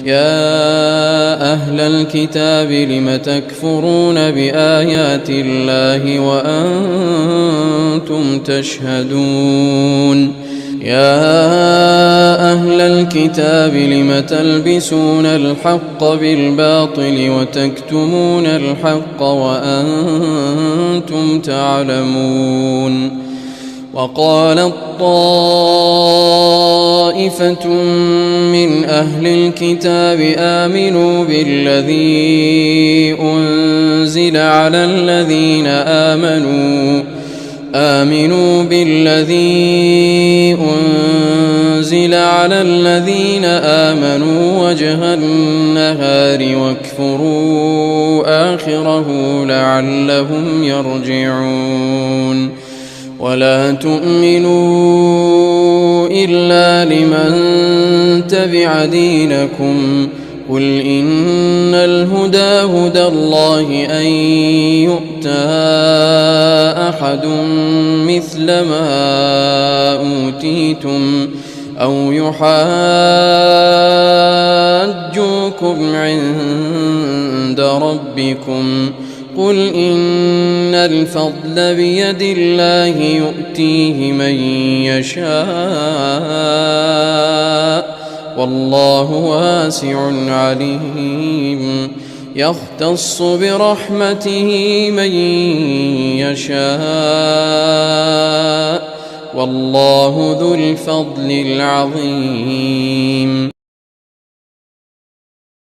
يا أهل الكتاب لم تكفرون بآيات الله وأنتم تشهدون يا أهل الكتاب لم تلبسون الحق بالباطل وتكتمون الحق وأنتم تعلمون وقالت طائفة من أهل الكتاب آمنوا بالذي أنزل على الذين آمنوا وجه النهار واكفروا آخره لعلهم يرجعون ولا تؤمنوا إلا لمن تبع دينكم قل إن الهدى هدى الله أن يؤتى أحد مثل ما أوتيتم أو يحاجوكم عند ربكم قل إن الفضل بيد الله يؤتيه من يشاء والله واسع عليم يختص برحمته من يشاء والله ذو الفضل العظيم.